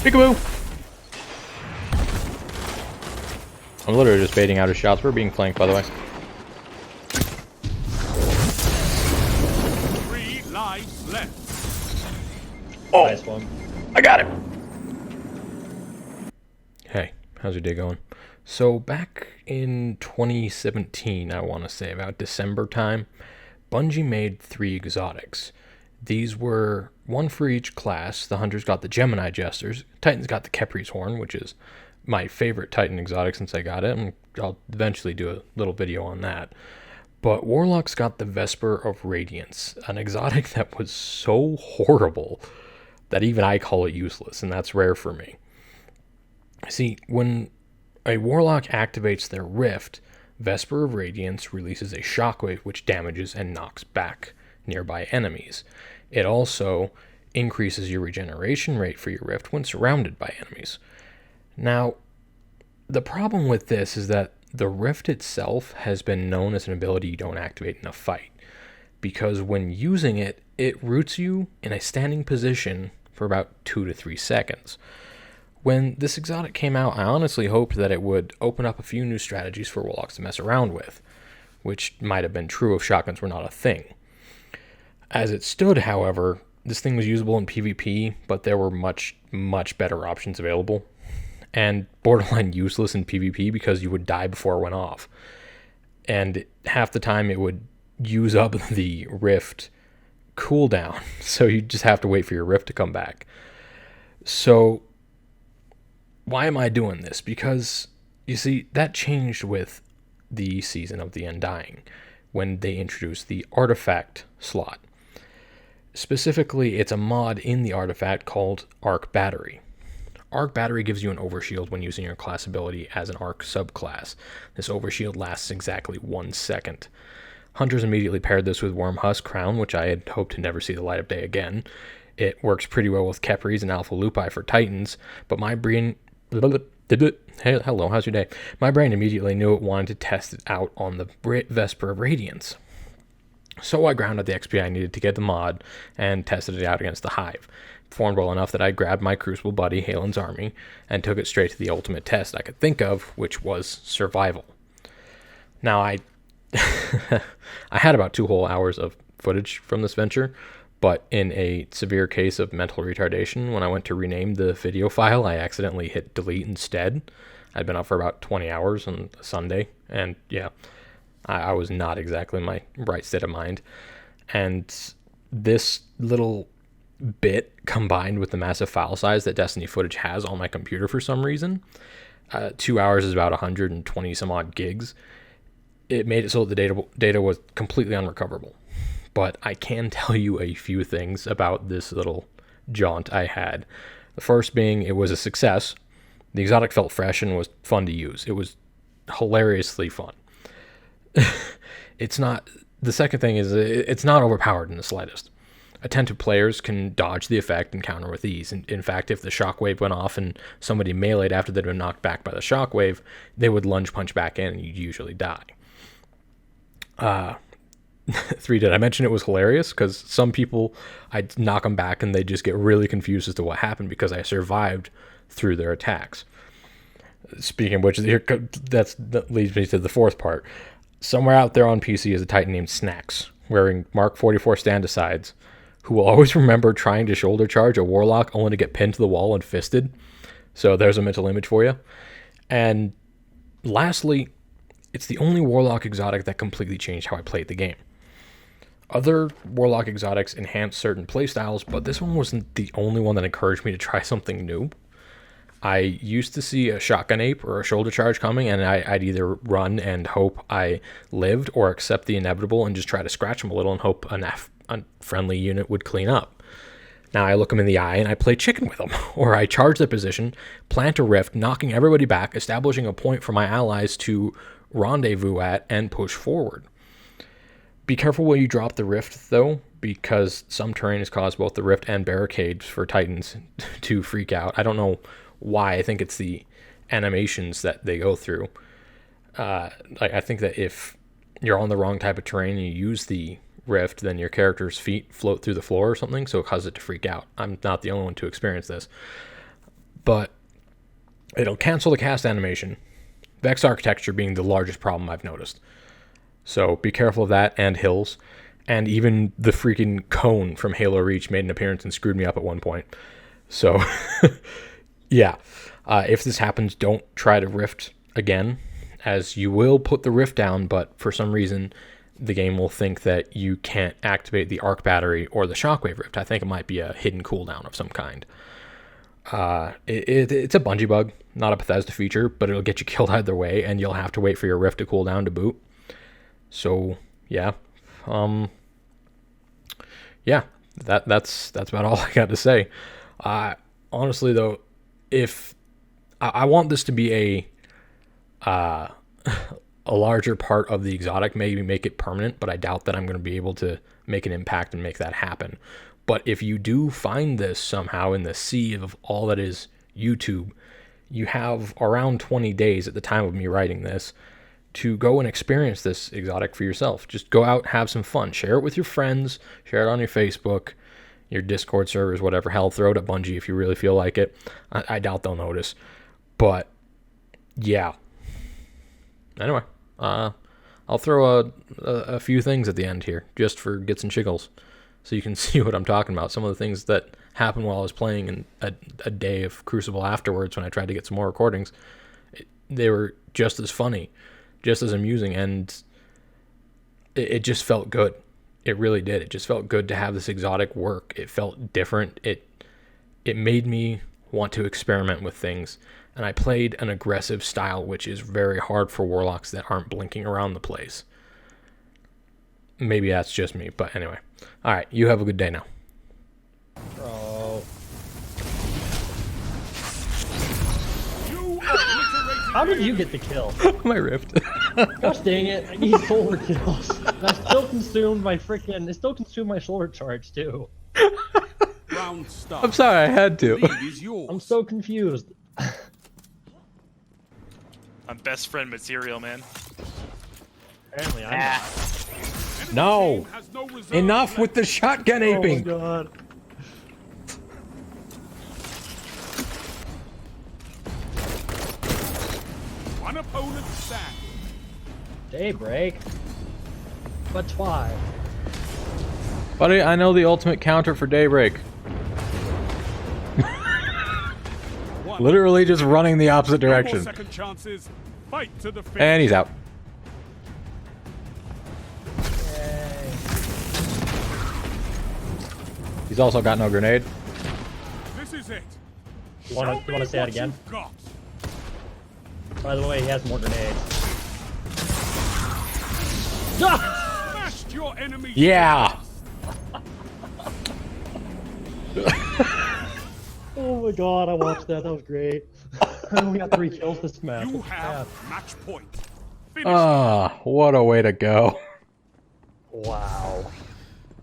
Peekaboo! I'm literally just baiting out his shots. We're being flanked, by the way. 3 lives left. Oh! Nice one. I got it! Hey, how's your day going? So, back in 2017, I want to say, about December time, Bungie made 3 exotics. These were one for each class. The Hunters got the Gemini Jesters. Titans got the Kepri's Horn, which is my favorite Titan exotic since I got it, and I'll eventually do a little video on that. But Warlocks got the Vesper of Radiance, an exotic that was so horrible that even I call it useless, and that's rare for me. See, when a Warlock activates their Rift, Vesper of Radiance releases a shockwave which damages and knocks back nearby enemies. It also increases your regeneration rate for your Rift when surrounded by enemies. Now, the problem with this is that the Rift itself has been known as an ability you don't activate in a fight, because when using it, it roots you in a standing position for about 2 to 3 seconds. When this exotic came out, I honestly hoped that it would open up a few new strategies for Warlocks to mess around with, which might have been true if shotguns were not a thing. As it stood, however, this thing was usable in PvP, but there were much, much better options available, and borderline useless in PvP because you would die before it went off. And half the time it would use up the Rift cooldown, so you just have to wait for your Rift to come back. So, why am I doing this? Because, you see, that changed with the season of the Undying, when they introduced the Artifact slot. Specifically, it's a mod in the Artifact called Arc Battery. Arc Battery gives you an overshield when using your class ability as an Arc subclass. This overshield lasts exactly 1 second. Hunters immediately paired this with Wormhusk Crown, which I had hoped to never see the light of day again. It works pretty well with Kepri's and Alpha Lupi for Titans, but my brain... Hey, hello, how's your day? My brain immediately knew it wanted to test it out on the Vesper of Radiance. So I ground out the XP I needed to get the mod and tested it out against the Hive. Performed well enough that I grabbed my Crucible buddy, Halen's Army, and took it straight to the ultimate test I could think of, which was survival. Now, I had about 2 whole hours of footage from this venture, but in a severe case of mental retardation, when I went to rename the video file, I accidentally hit delete instead. I'd been up for about 20 hours on a Sunday, and yeah, I was not exactly in my right state of mind. And this little bit combined with the massive file size that Destiny footage has on my computer for some reason, 2 hours is about 120 some odd gigs. It made it so the data was completely unrecoverable. But I can tell you a few things about this little jaunt I had. The first being it was a success. The exotic felt fresh and was fun to use. It was hilariously fun. It's not... The second thing is it's not overpowered in the slightest. Attentive players can dodge the effect and counter with ease. In fact, if the shockwave went off and somebody meleeed after they'd been knocked back by the shockwave, they would lunge punch back in and you'd usually die. 3, did I mention it was hilarious? Because some people, I'd knock them back and they just get really confused as to what happened because I survived through their attacks. Speaking of which, that leads me to the fourth part. Somewhere out there on PC is a Titan named Snacks, wearing Mark 44 stand-asides, who will always remember trying to shoulder charge a Warlock only to get pinned to the wall and fisted. So there's a mental image for you. And lastly, it's the only Warlock exotic that completely changed how I played the game. Other Warlock exotics enhance certain playstyles, but this one wasn't the only one that encouraged me to try something new. I used to see a shotgun ape or a shoulder charge coming, and I'd either run and hope I lived or accept the inevitable and just try to scratch them a little and hope a friendly unit would clean up. Now I look them in the eye and I play chicken with them, or I charge their position, plant a rift, knocking everybody back, establishing a point for my allies to rendezvous at and push forward. Be careful when you drop the rift, though, because some terrain has caused both the rift and barricades for Titans to freak out. I don't know why. I think it's the animations that they go through. I think that if you're on the wrong type of terrain and you use the rift, then your character's feet float through the floor or something, so it causes it to freak out. I'm not the only one to experience this. but it'll cancel the cast animation. Vex architecture being the largest problem I've noticed. So be careful of that, and hills. And even the freaking cone from Halo Reach made an appearance and screwed me up at one point. So, yeah. If this happens, don't try to rift again, as you will put the rift down, but for some reason, the game will think that you can't activate the arc battery or the shockwave rift. I think it might be a hidden cooldown of some kind. It's a Bungie bug, not a Bethesda feature, but it'll get you killed either way, and you'll have to wait for your rift to cool down to boot. So, yeah. Yeah, that's about all I got to say. Honestly, though, if I want this to be a larger part of the exotic, maybe make it permanent, but I doubt that I'm going to be able to make an impact and make that happen. But if you do find this somehow in the sea of all that is YouTube, you have around 20 days at the time of me writing this to go and experience this exotic for yourself. Just go out, have some fun, share it with your friends, share it on your Facebook, your Discord servers, whatever. Hell, throw it at Bungie if you really feel like it. I doubt they'll notice. But, yeah. Anyway, I'll throw a few things at the end here, just for gits and shiggles, so you can see what I'm talking about. Some of the things that happened while I was playing and a day of Crucible afterwards when I tried to get some more recordings, they were just as funny, just as amusing, and it just felt good. It really did. It just felt good to have this exotic work. It felt different. It made me want to experiment with things, and I played an aggressive style, which is very hard for warlocks that aren't blinking around the place. Maybe that's just me, but anyway. All right, you have a good day now. Oh. How did you get the kill? My rift. Gosh dang it, I need solar kills. And I still consumed my freaking, it still consumed my solar charge too. Round start. I'm sorry, I had to. Lead is yours. I'm so confused. I'm best friend material, man. Apparently I'm not. No! Has no reserve Enough left. with the shotgun Oh my aping! god. One opponent stand. Daybreak. But why? Buddy, I know the ultimate counter for Daybreak. One. Literally just running the opposite No more direction. second chances. Fight to the finish. And he's out. Yay. He's also got no grenade. This is it. You wanna Show me say that what again? you've got. By the way, he has more grenades. Ah! Smashed your enemy. Yeah! Oh my god, I watched that. That was great. I only got 3 kills this match. You What the have crap? match point. Finish. Ah, what a way to go. Wow.